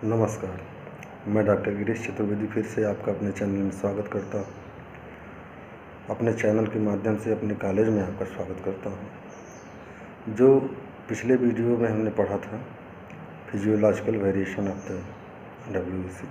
नमस्कार, मैं डॉक्टर गिरीश चतुर्वेदी फिर से आपका अपने चैनल में स्वागत करता हूँ। अपने चैनल के माध्यम से अपने कॉलेज में आपका स्वागत करता हूँ। जो पिछले वीडियो में हमने पढ़ा था physiological variation of the WBC,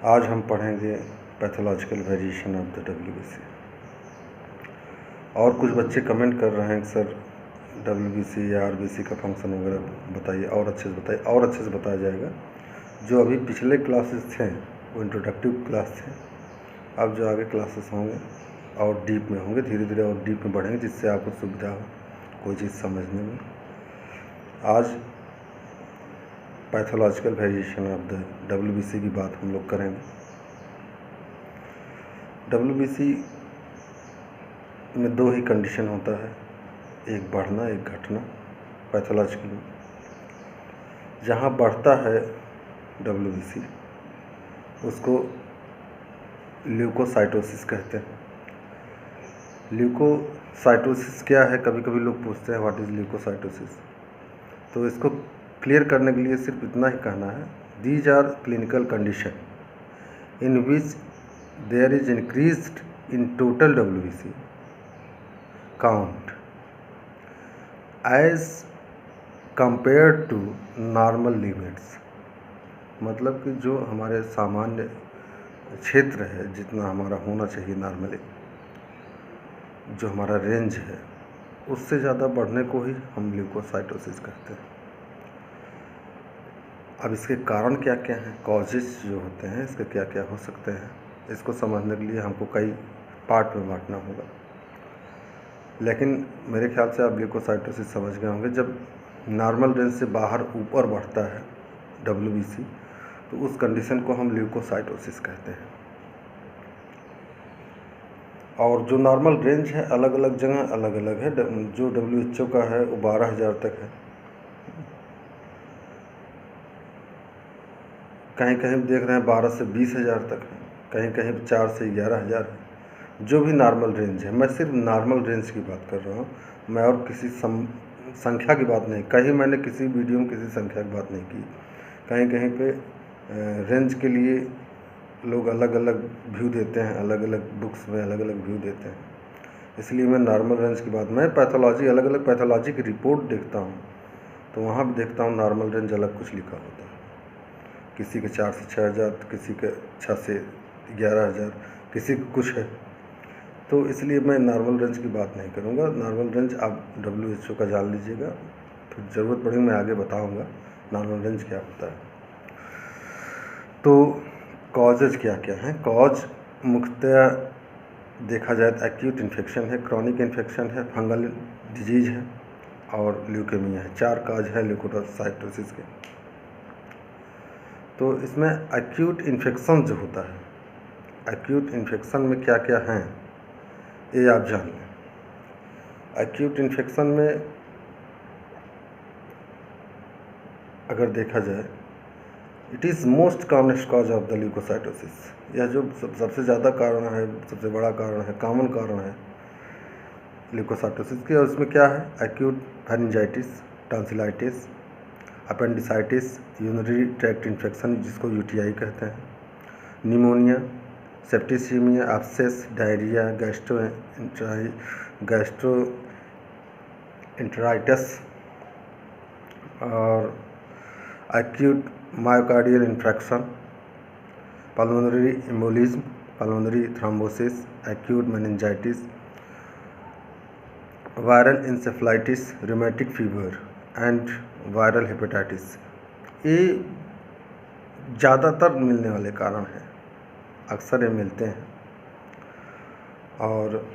आज हम पढ़ेंगे pathological variation of the WBC। और कुछ बच्चे कमेंट कर रहे हैं कि सर WBC या RBC का फंक्शन वगैरह बताइए, और अच्छे से बताया जाएगा। जो अभी पिछले क्लासेस थे वो इंट्रोडक्टिव क्लास थे। अब जो आगे क्लासेस होंगे और डीप में होंगे, धीरे धीरे और डीप में बढ़ेंगे, जिससे आपको सुविधा हो कोई चीज़ समझने में। आज pathological variation of the WBC की बात हम लोग करेंगे। WBC में दो ही कंडीशन होता है, एक बढ़ना एक घटना पैथोलॉजिकल में। जहाँ बढ़ता है WBC उसको ल्यूकोसाइटोसिस कहते हैं। ल्यूकोसाइटोसिस क्या है, कभी कभी लोग पूछते हैं व्हाट इज़ ल्यूकोसाइटोसिस। तो इसको क्लियर करने के लिए सिर्फ इतना ही कहना है, these are clinical condition in which there is increased in total WBC count as compare to normal limits. मतलब कि जो हमारे सामान्य क्षेत्र है, जितना हमारा होना चाहिए नॉर्मली, जो हमारा रेंज है, उससे ज़्यादा बढ़ने को ही हम ल्यूकोसाइटोसिस कहते हैं। अब इसके कारण क्या क्या हैं, कॉजेस जो होते हैं इसके क्या क्या हो सकते हैं, इसको समझने के लिए हमको कई पार्ट में बांटना होगा। लेकिन मेरे ख्याल से आप ल्यूकोसाइटोसिस समझ गए होंगे। जब नॉर्मल रेंज से बाहर ऊपर बढ़ता है WBC, तो उस कंडीशन को हम ल्यूकोसाइटोसिस कहते हैं। और जो नॉर्मल रेंज है अलग अलग जगह अलग अलग है। जो WHO का है वो 12,000 तक है। कहीं कहीं देख रहे हैं 12 से 20,000 तक है, कहीं कहीं 4 से 11,000 है। जो भी नॉर्मल रेंज है, मैं सिर्फ नॉर्मल रेंज की बात कर रहा हूँ, मैं और किसी संख्या की बात नहीं। कहीं मैंने किसी वीडियो में किसी संख्या की बात नहीं की। कहीं कहीं पे रेंज के लिए लोग अलग अलग व्यू देते हैं, अलग अलग बुक्स में अलग अलग व्यू देते हैं, इसलिए मैं नॉर्मल रेंज की बात। मैं पैथोलॉजी, अलग अलग पैथोलॉजी की रिपोर्ट देखता हूँ, तो वहाँ भी देखता हूँ नॉर्मल रेंज अलग कुछ लिखा होता है। किसी के 4 से 6,000, किसी के 6 से 11,000, किसी का कुछ है। तो इसलिए मैं नॉर्मल रेंज की बात नहीं करूँगा। नॉर्मल रेंज आप WHO का जान लीजिएगा, फिर ज़रूरत पड़ेगी मैं आगे बताऊँगा नॉर्मल रेंज क्या होता है। तो कॉजेज़ क्या क्या हैं। कॉज मुख्यतः देखा जाए तो एक्यूट इन्फेक्शन है, क्रॉनिक इन्फेक्शन है, फंगल डिजीज है और ल्यूकेमिया है। 4 काज है ल्यूकोसाइटोसिस के। तो इसमें एक्यूट इन्फेक्शन जो होता है, एक्यूट इन्फेक्शन में क्या क्या हैं ये आप जान लें। एक्यूट इन्फेक्शन में अगर देखा जाए, it is most commonest cause of the leucocytosis. यह जो सबसे ज़्यादा कारण है, सबसे बड़ा कारण है, कॉमन कारण है ल्यूकोसाइटोसिस के। और उसमें क्या है, acute pharyngitis, tonsillitis, appendicitis, urinary tract infection जिसको UTI कहते हैं, pneumonia, septicaemia, abscess, diarrhoea, gastroenteritis और acute myocardial infection, pulmonary embolism, pulmonary thrombosis, acute meningitis, viral encephalitis, rheumatic fever and viral hepatitis. ये ज़्यादातर मिलने वाले कारण हैं, अक्सर ये मिलते हैं। और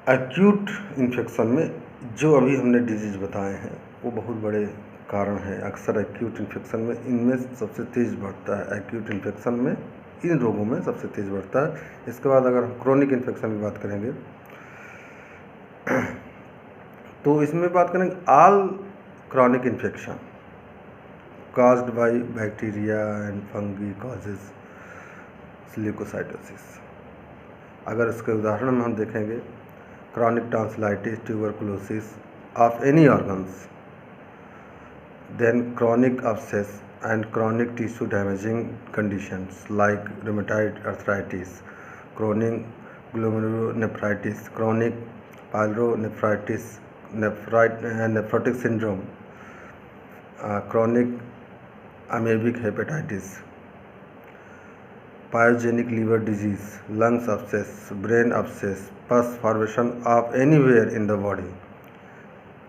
एक्यूट इन्फेक्शन में जो अभी हमने डिजीज़ बताए हैं वो बहुत बड़े कारण हैं। अक्सर एक्यूट इन्फेक्शन में इनमें सबसे तेज़ बढ़ता है। एक्यूट इन्फेक्शन में इन रोगों में सबसे तेज़ बढ़ता है। इसके बाद अगर हम क्रोनिक इन्फेक्शन की बात करेंगे तो इसमें बात करेंगे all chronic infection caused by bacteria and fungi causes leucocytosis. अगर इसके उदाहरण में हम देखेंगे, chronic tonsillitis, tuberculosis of any organs, then chronic abscess and chronic tissue damaging conditions like rheumatoid arthritis, chronic glomerulonephritis, chronic pyelonephritis, nephrotic syndrome, chronic amoebic hepatitis, pyogenic liver disease, lungs abscess, brain abscess, pus formation of anywhere in the body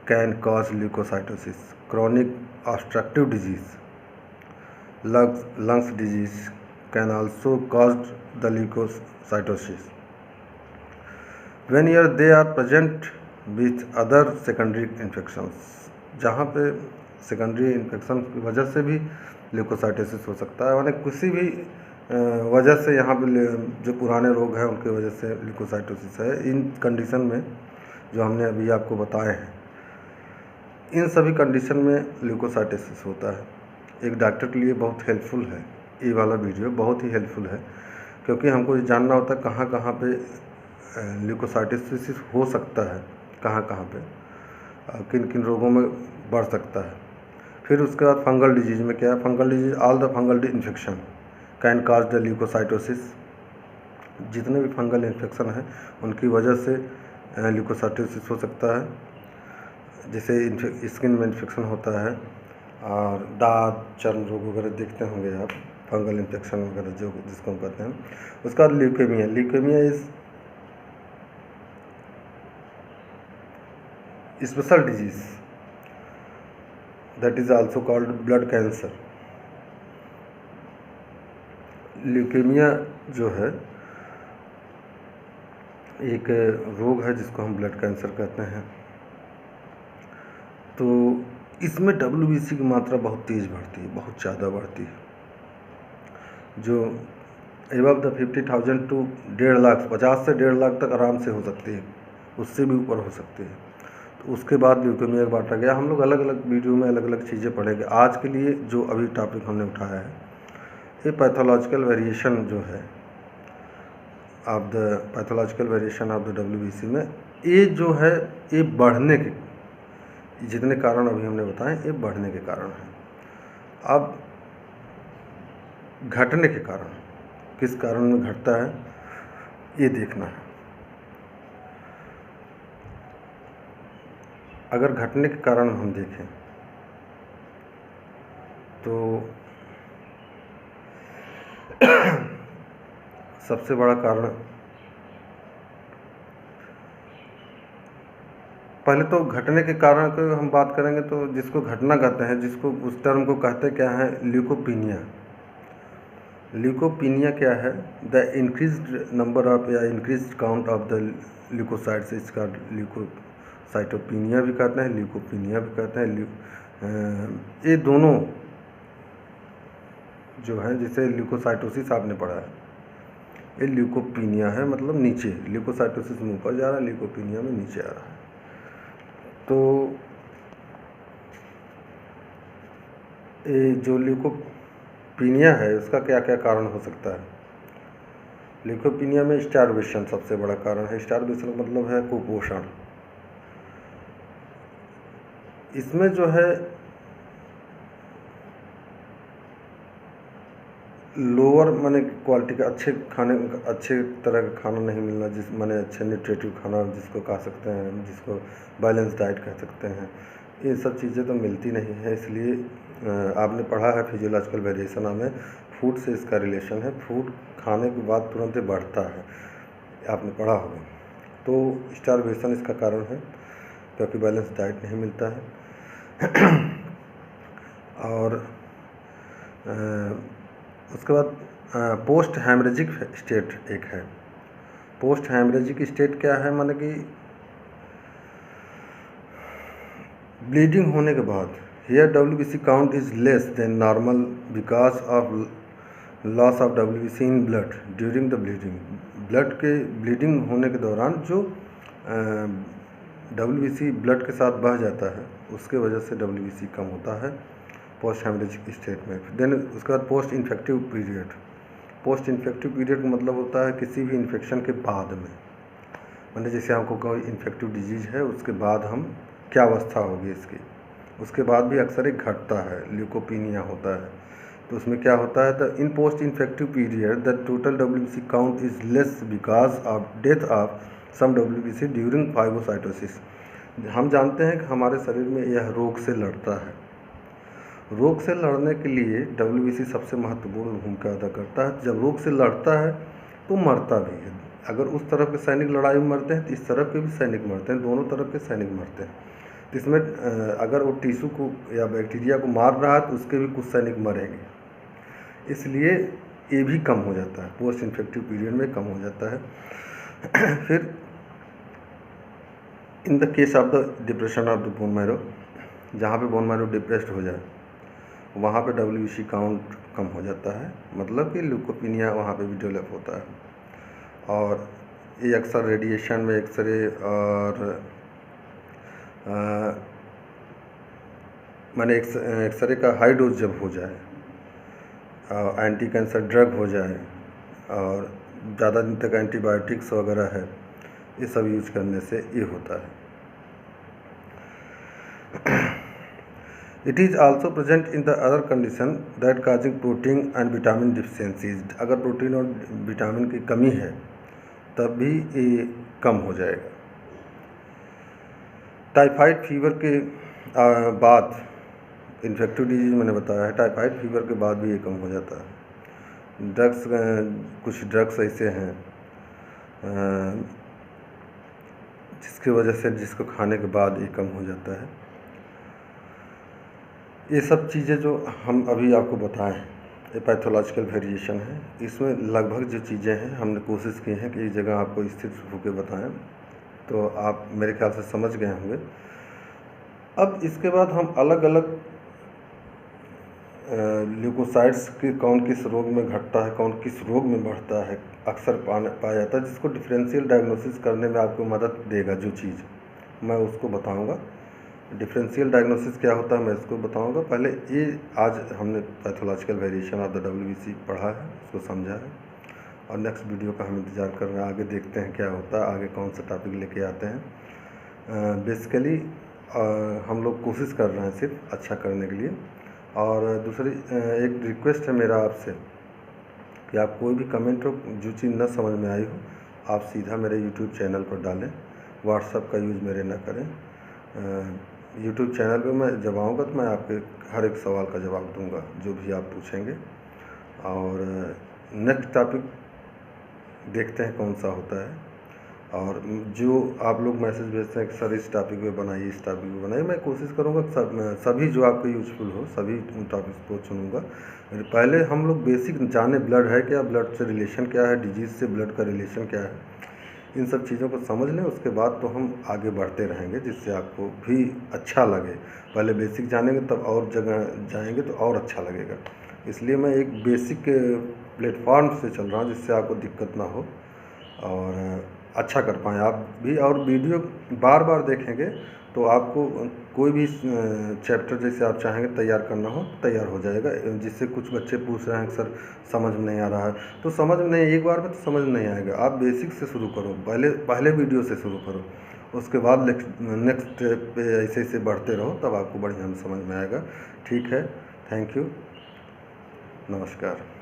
can cause leukocytosis, chronic obstructive disease, lungs disease can also cause the leukocytosis. When they are present with other secondary infections, जहाँ पे secondary infection की वजह से भी leukocytosis हो सकता है, माने किसी भी वजह से यहाँ पे जो पुराने रोग हैं उनकी वजह से ल्यूकोसाइटोसिस है। इन कंडीशन में जो हमने अभी आपको बताए हैं, इन सभी कंडीशन में ल्यूकोसाइटोसिस होता है। एक डॉक्टर के लिए बहुत हेल्पफुल है ये वाला वीडियो, बहुत ही हेल्पफुल है, क्योंकि हमको जानना होता है कहाँ कहाँ पे ल्यूकोसाइटोसिस हो सकता है, कहाँ कहाँ पे किन किन रोगों में बढ़ सकता है। फिर उसके बाद फंगल डिजीज में क्या है, fungal disease all the fungal infection can cause the leucocytosis. जितने भी फंगल इन्फेक्शन है उनकी वजह से ल्यूकोसाइटोसिस हो सकता है। जैसे स्किन में इन्फेक्शन होता है और दांत चर्म रोग वगैरह देखते होंगे आप, फंगल इन्फेक्शन वगैरह जो जिसको हम कहते हैं। उसके बाद leukaemia is special disease that is also called blood cancer. Leukaemia जो है एक रोग है जिसको हम ब्लड कैंसर कहते हैं। तो इसमें WBC की मात्रा बहुत तेज़ बढ़ती है, बहुत ज़्यादा बढ़ती है, जो एबव द 50,000 टू 1.5 लाख, 50 से 1.5 लाख तक आराम से हो सकती है, उससे भी ऊपर हो सकती है। तो उसके बाद ल्यूकेमिया बांटा गया। हम लोग अलग अलग वीडियो में अलग अलग चीज़ें पढ़ेंगे। आज के लिए जो अभी टॉपिक हमने उठाया है, ये पैथोलॉजिकल वेरिएशन जो है of the pathological variation of the WBC में, ये जो है ये बढ़ने के जितने कारण अभी हमने बताए ये बढ़ने के कारण हैं। अब घटने के कारण, किस कारण में घटता है ये देखना है। अगर घटने के कारण हम देखें तो सबसे बड़ा कारण, पहले तो घटने के कारण को हम बात करेंगे तो जिसको घटना कहते हैं, जिसको उस टर्म को कहते हैं क्या है, ल्यूकोपीनिया। ल्यूकोपीनिया क्या है, द इंक्रीज्ड नंबर ऑफ या increased count of the leucocytes, इसका ल्यूकोसाइटोपीनिया भी कहते हैं, ल्यूकोपीनिया भी कहते हैं। ये दोनों जो है, जैसे ल्यूकोसाइटोसिस आपने पढ़ा है, ये ल्यूकोपीनिया है, मतलब नीचे। ल्यूकोसाइटोसिस में ऊपर जा रहा है, ल्यूकोपीनिया में नीचे आ रहा है। तो ये जो ल्यूकोपीनिया है उसका क्या क्या कारण हो सकता है। ल्यूकोपीनिया में स्टार्वेशन सबसे बड़ा कारण है। स्टार्वेशन का मतलब है कुपोषण। इसमें जो है लोअर माने क्वालिटी का अच्छे खाने, अच्छे तरह का खाना नहीं मिलना, जिस माने अच्छे न्यूट्रिटिव खाना जिसको कह सकते हैं, जिसको बैलेंस डाइट कह सकते हैं, ये सब चीज़ें तो मिलती नहीं है। इसलिए आपने पढ़ा है फिजियोलॉजिकल वेरिएशन में फूड से इसका रिलेशन है। फूड खाने के बाद तुरंत ही बढ़ता है, आपने पढ़ा होगा। तो स्टार्वेशन इसका कारण है, क्योंकि बैलेंस डाइट नहीं मिलता है। और उसके बाद पोस्ट हेमरेजिक स्टेट एक है। पोस्ट हेमरेजिक स्टेट क्या है, माने कि ब्लीडिंग होने के बाद, here WBC count is less than normal because of loss of WBC in blood during the bleeding. Blood के ब्लीडिंग होने के दौरान जो WBC ब्लड के साथ बह जाता है, उसके वजह से WBC कम होता है पोस्ट हेमरेजिक स्टेट में। देन उसके बाद post infective period. Post infective period का मतलब होता है किसी भी इन्फेक्शन के बाद में, मतलब जैसे हमको कोई इन्फेक्टिव डिजीज़ है उसके बाद हम क्या अवस्था होगी इसकी, उसके बाद भी अक्सर एक घटता है, ल्यूकोपीनिया होता है। तो उसमें क्या होता है, the in post infective period the total WBC count is less because of death of some WBC during phagocytosis. हम जानते हैं कि हमारे शरीर में यह रोग से लड़ता है। रोग से लड़ने के लिए WBC सबसे महत्वपूर्ण भूमिका अदा करता है। जब रोग से लड़ता है तो मरता भी है। अगर उस तरफ के सैनिक लड़ाई में मरते हैं तो इस तरफ के भी सैनिक मरते हैं, दोनों तरफ के सैनिक मरते हैं। तो इसमें अगर वो टिश्यू को या बैक्टीरिया को मार रहा है तो उसके भी कुछ सैनिक मरेंगे, इसलिए ये भी कम हो जाता है, पोस्ट इन्फेक्टिव पीरियड में कम हो जाता है। फिर in the case of the depression of the bone marrow, जहाँ पे बोन मैरो डिप्रेस्ड हो जाए वहाँ पे WBC काउंट कम हो जाता है, मतलब कि ल्यूकोपीनिया वहाँ पे भी डेवलप होता है। और ये अक्सर रेडिएशन में एक्सरे और माने एक्सरे का हाई डोज जब हो जाए, एंटी कैंसर ड्रग हो जाए और ज़्यादा दिन तक एंटीबायोटिक्स वगैरह है, ये सब यूज करने से ये होता है। It is also present in the other condition that causing protein and vitamin deficiencies. अगर प्रोटीन और विटामिन की कमी है तब भी ये कम हो जाएगा। टाइफाइड फीवर के बाद, इन्फेक्टिव डिजीज मैंने बताया है, टाइफाइड फीवर के बाद भी ये कम हो जाता है। ड्रग्स, कुछ ड्रग्स ऐसे हैं जिसकी वजह से जिसको खाने के बाद ये कम हो जाता है। ये सब चीज़ें जो हम अभी आपको बताएं ये पैथोलॉजिकल वेरिएशन है। इसमें लगभग जो चीज़ें हैं हमने कोशिश की हैं कि एक जगह आपको स्थिर होकर बताएं, तो आप मेरे ख्याल से समझ गए होंगे। अब इसके बाद हम अलग अलग ल्यूकोसाइट्स के कौन किस रोग में घटता है, कौन किस रोग में बढ़ता है, अक्सर पाया जाता है, जिसको डिफरेंशियल डायग्नोसिस करने में आपको मदद देगा। जो चीज़ मैं उसको बताऊंगा, डिफरेंशियल डायग्नोसिस क्या होता है मैं इसको बताऊंगा। पहले ये आज हमने pathological variation of the WBC पढ़ा है, उसको समझा है, और नेक्स्ट वीडियो का हम इंतज़ार कर रहे हैं। आगे देखते हैं क्या होता है, आगे कौन सा टॉपिक लेके आते हैं। बेसिकली हम लोग कोशिश कर रहे हैं सिर्फ अच्छा करने के लिए। और दूसरी एक रिक्वेस्ट है मेरा आपसे कि आप कोई भी कमेंट हो, जो चीज़ न समझ में आई हो, आप सीधा मेरे यूट्यूब चैनल पर डालें, व्हाट्सएप का यूज़ मेरे न करें। यूट्यूब चैनल पे मैं जब आऊँगा तो मैं आपके हर एक सवाल का जवाब दूंगा जो भी आप पूछेंगे। और नेक्स्ट टॉपिक देखते हैं कौन सा होता है। और जो आप लोग मैसेज भेजते हैं कि सर इस टॉपिक पे बनाइए, इस टॉपिक पे बनाइए, मैं कोशिश करूँगा सभी जो आपको यूज़फुल हो सभी उन टॉपिक्स को चुनूँगा। पहले हम लोग बेसिक जाने, ब्लड है क्या, ब्लड से रिलेशन क्या है, डिजीज़ से ब्लड का रिलेशन क्या है, इन सब चीज़ों को समझ लें। उसके बाद तो हम आगे बढ़ते रहेंगे जिससे आपको भी अच्छा लगे। पहले बेसिक जानेंगे तब और जगह जाएंगे तो और अच्छा लगेगा। इसलिए मैं एक बेसिक प्लेटफॉर्म से चल रहा हूँ जिससे आपको दिक्कत ना हो और अच्छा कर पाएँ आप भी। और वीडियो बार बार देखेंगे तो आपको कोई भी चैप्टर जैसे आप चाहेंगे तैयार करना हो तैयार हो जाएगा। जिससे कुछ बच्चे पूछ रहे हैं कि सर समझ में नहीं आ रहा है, तो समझ में नहीं, एक बार में तो समझ में नहीं आएगा। आप बेसिक से शुरू करो, पहले वीडियो से शुरू करो, उसके बाद नेक्स्ट पे ऐसे ऐसे बढ़ते रहो, तब आपको बढ़िया समझ में आएगा। ठीक है, थैंक यू, नमस्कार।